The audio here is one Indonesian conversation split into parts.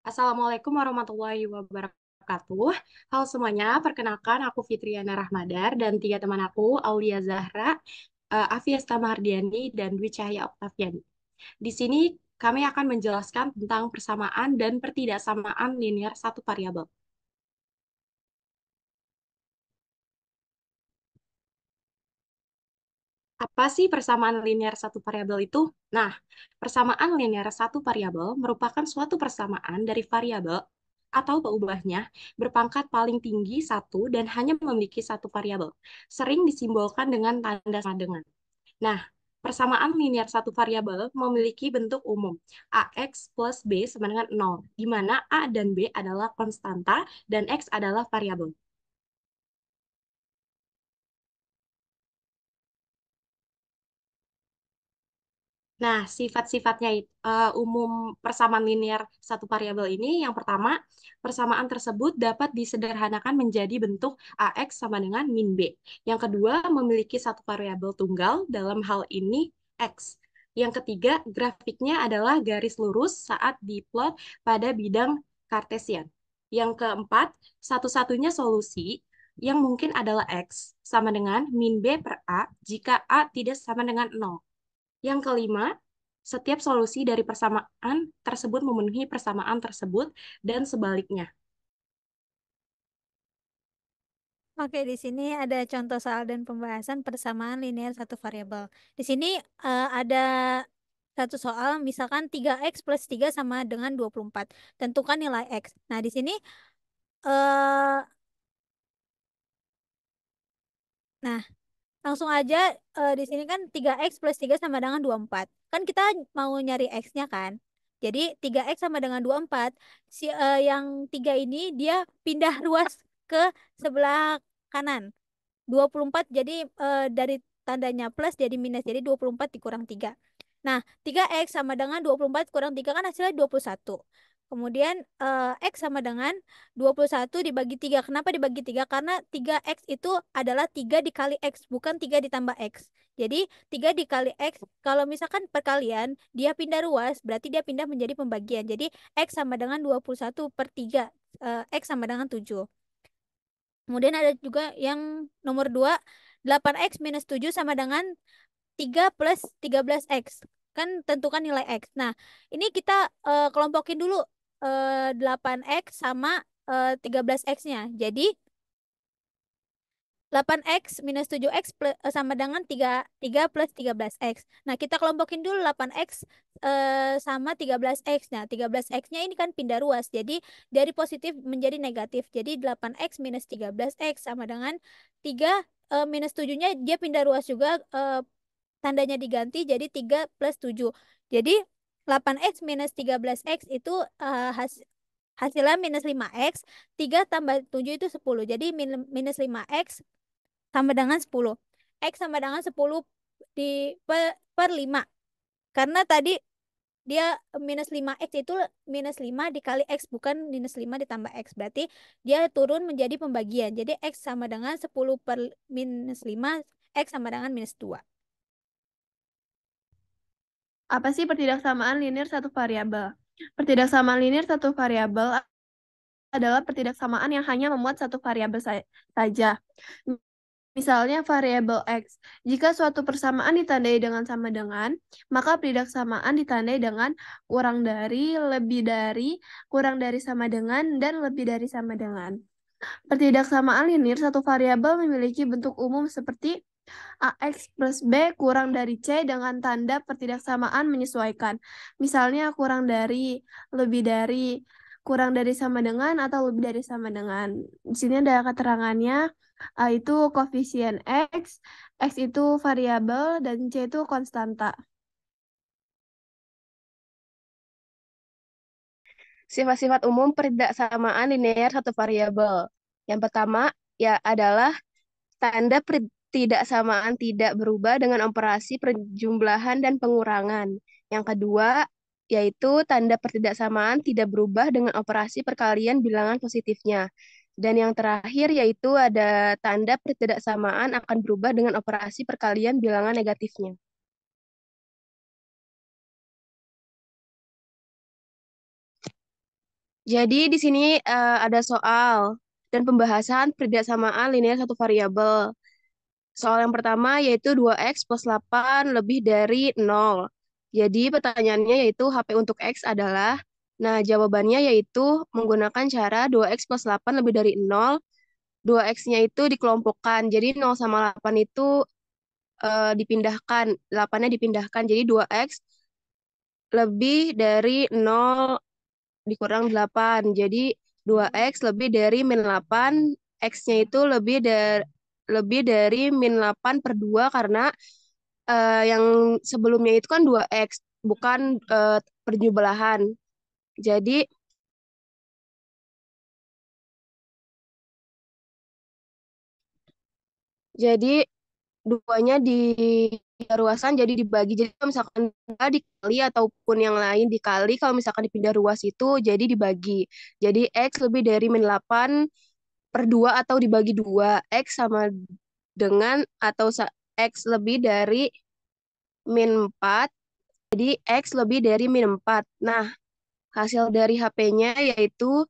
Assalamualaikum warahmatullahi wabarakatuh. Halo semuanya, perkenalkan aku Fitriana Rahmadar dan tiga teman aku, Aulia Zahra, Afiesta Mahardiani, dan Dwi Cahya Oktaviani. Di sini kami akan menjelaskan tentang persamaan dan pertidaksamaan linear satu variabel. Apa sih persamaan linear satu variabel itu? Nah, persamaan linear satu variabel merupakan suatu persamaan dari variabel atau peubahnya berpangkat paling tinggi satu dan hanya memiliki satu variabel. Sering disimbolkan dengan tanda sama dengan. Nah, persamaan linear satu variabel memiliki bentuk umum AX plus B sama dengan 0, di mana A dan B adalah konstanta dan X adalah variabel. Nah, sifat-sifatnya umum persamaan linear satu variabel ini yang pertama, persamaan tersebut dapat disederhanakan menjadi bentuk AX sama dengan min B. Yang kedua, memiliki satu variabel tunggal, dalam hal ini X. Yang ketiga, grafiknya adalah garis lurus saat diplot pada bidang Kartesian. Yang keempat, satu-satunya solusi yang mungkin adalah X sama dengan min B per A jika A tidak sama dengan 0. Yang kelima, setiap solusi dari persamaan tersebut memenuhi persamaan tersebut dan sebaliknya. Oke, di sini ada contoh soal dan pembahasan persamaan linear satu variabel. Di sini ada satu soal, misalkan 3x plus 3 sama dengan 24. Tentukan nilai x. Nah, di sini, eh nah langsung aja, di sini kan 3x plus 3 sama dengan 24. Kan kita mau nyari x-nya kan. Jadi 3x sama dengan 24. Yang 3 ini dia pindah ruas ke sebelah kanan. 24 jadi dari tandanya plus jadi minus. Jadi 24 dikurang 3. Nah, 3x sama dengan 24 kurang 3 kan hasilnya 21. Kemudian x sama dengan 21 dibagi 3. Kenapa dibagi 3? Karena 3x itu adalah 3 dikali x, bukan 3 ditambah x. Jadi 3 dikali x, kalau misalkan perkalian, dia pindah ruas, berarti dia pindah menjadi pembagian. Jadi x sama dengan 21 per 3. X sama dengan 7. Kemudian ada juga yang nomor 2, 8x minus 7 sama dengan 3 plus 13x. Kan tentukan nilai x. Nah, ini kita kelompokin dulu 8x sama 13x-nya. Jadi 8x minus 7x sama dengan 3 plus 13x. Nah, kita kelompokin dulu 8x sama 13x. Nah, 13x-nya ini kan pindah ruas. Jadi, dari positif menjadi negatif. Jadi, 8x minus 13x sama dengan 3 minus 7-nya dia pindah ruas juga. Tandanya diganti jadi 3 plus 7. Jadi, 8x minus 13x itu hasilnya minus 5x. 3 tambah 7 itu 10. Jadi, minus 5x sama dengan 10. X sama dengan 10 per 5. Karena tadi dia minus 5x itu minus 5 dikali x, bukan minus 5 ditambah x. Berarti dia turun menjadi pembagian. Jadi x sama dengan 10 per minus 5, x sama dengan minus 2. Apa sih pertidaksamaan linear satu variabel? Pertidaksamaan linear satu variabel adalah pertidaksamaan yang hanya memuat satu variabel saja. Misalnya variabel X. Jika suatu persamaan ditandai dengan sama dengan, maka pertidaksamaan ditandai dengan kurang dari, lebih dari, kurang dari sama dengan, dan lebih dari sama dengan. Pertidaksamaan linear satu variabel memiliki bentuk umum seperti AX plus B kurang dari C dengan tanda pertidaksamaan menyesuaikan. Misalnya kurang dari, lebih dari, kurang dari sama dengan, atau lebih dari sama dengan. Di sini ada keterangannya, A itu koefisien X itu variabel, dan C itu konstanta. Sifat-sifat umum pertidaksamaan linear satu variabel. Yang pertama ya adalah tanda pertidaksamaan tidak berubah dengan operasi perjumlahan dan pengurangan. Yang kedua yaitu tanda pertidaksamaan tidak berubah dengan operasi perkalian bilangan positifnya. Dan yang terakhir yaitu ada tanda pertidaksamaan akan berubah dengan operasi perkalian bilangan negatifnya. Jadi di sini ada soal dan pembahasan perbedaan linear satu variabel. Soal yang pertama yaitu 2x plus 8 lebih dari 0. Jadi pertanyaannya yaitu HP untuk x adalah, nah jawabannya yaitu menggunakan cara 2x plus 8 lebih dari 0, 2x-nya itu dikelompokkan. Jadi 0 sama 8 itu dipindahkan, 8-nya dipindahkan. Jadi 2x lebih dari 0 dikurang 8. Jadi 2x lebih dari min 8, x-nya itu lebih dari min 8 per 2 karena yang sebelumnya itu kan 2x, bukan perjumlahan. Jadi jadi duanya ruasan jadi dibagi. Jadi kalau misalkan nggak dikali ataupun yang lain dikali, kalau misalkan dipindah ruas itu jadi dibagi. Jadi X lebih dari min 8 per 2 atau dibagi 2. X sama dengan atau X lebih dari min 4. Jadi X lebih dari min 4. Nah, hasil dari HP-nya yaitu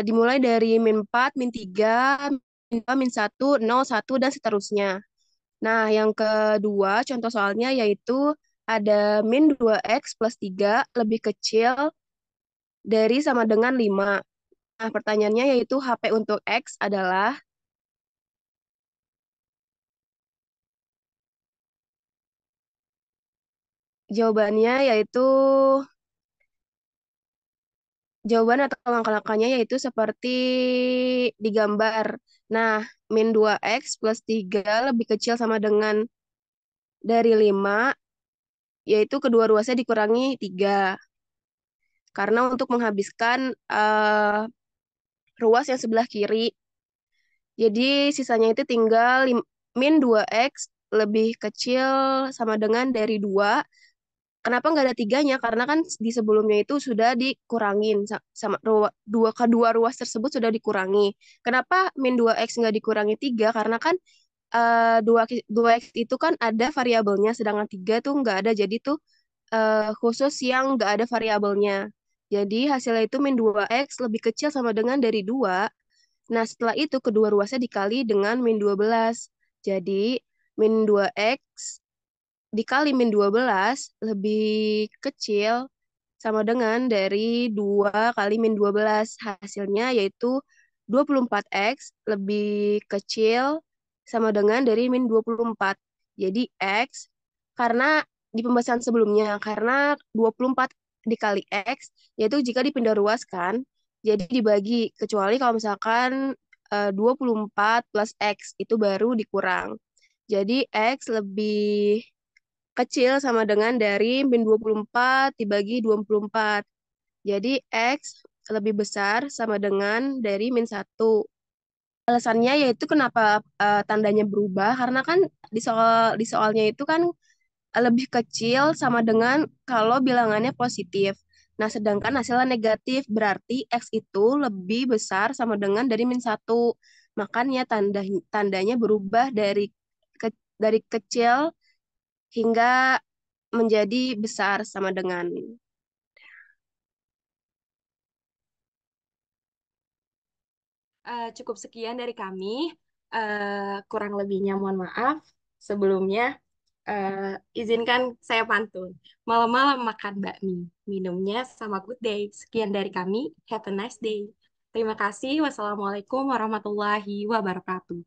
dimulai dari min 4, min 3, min 2, min 1, 0, 1, dan seterusnya. Nah, yang kedua, contoh soalnya yaitu ada min 2x plus 3 lebih kecil dari sama dengan 5. Nah, pertanyaannya yaitu HP untuk X adalah, jawabannya yaitu, jawaban atau langkah-langkahnya yaitu seperti digambar. Nah, min 2x plus 3 lebih kecil sama dengan dari 5, yaitu kedua ruasnya dikurangi 3. Karena untuk menghabiskan ruas yang sebelah kiri. Jadi sisanya itu tinggal min 2x lebih kecil sama dengan dari 2. Kenapa nggak ada tiganya? Karena kan di sebelumnya itu sudah dikurangin sama kedua ruas tersebut sudah dikurangi. Kenapa min 2x nggak dikurangi 3? Karena kan 2x itu kan ada variabelnya, sedangkan 3 tuh nggak ada. Jadi tuh khusus yang nggak ada variabelnya. Jadi hasilnya itu min 2x lebih kecil sama dengan dari 2. Nah, setelah itu kedua ruasnya dikali dengan min 12. Jadi, min 2x dikali min 12 lebih kecil sama dengan dari 2 kali min 12. Hasilnya yaitu 24x lebih kecil sama dengan dari min 24. Jadi, x karena di pembahasan sebelumnya, karena 24 dikali x, yaitu jika dipindah ruas kan, jadi dibagi. Kecuali kalau misalkan 24 plus x itu baru dikurang. Jadi x lebih kecil sama dengan dari min 24 dibagi 24. Jadi x lebih besar sama dengan dari min 1. Alasannya yaitu kenapa tandanya berubah, karena kan di soalnya itu kan lebih kecil sama dengan kalau bilangannya positif. Nah, sedangkan hasilnya negatif, berarti X itu lebih besar sama dengan dari min 1. Makanya tandanya berubah dari kecil hingga menjadi besar sama dengan. Cukup sekian dari kami. Kurang lebihnya mohon maaf. Sebelumnya, izinkan saya pantun. Malam-malam makan bakmi, minumnya sama Good Day. Sekian dari kami. Have a nice day. Terima kasih. Wassalamualaikum warahmatullahi wabarakatuh.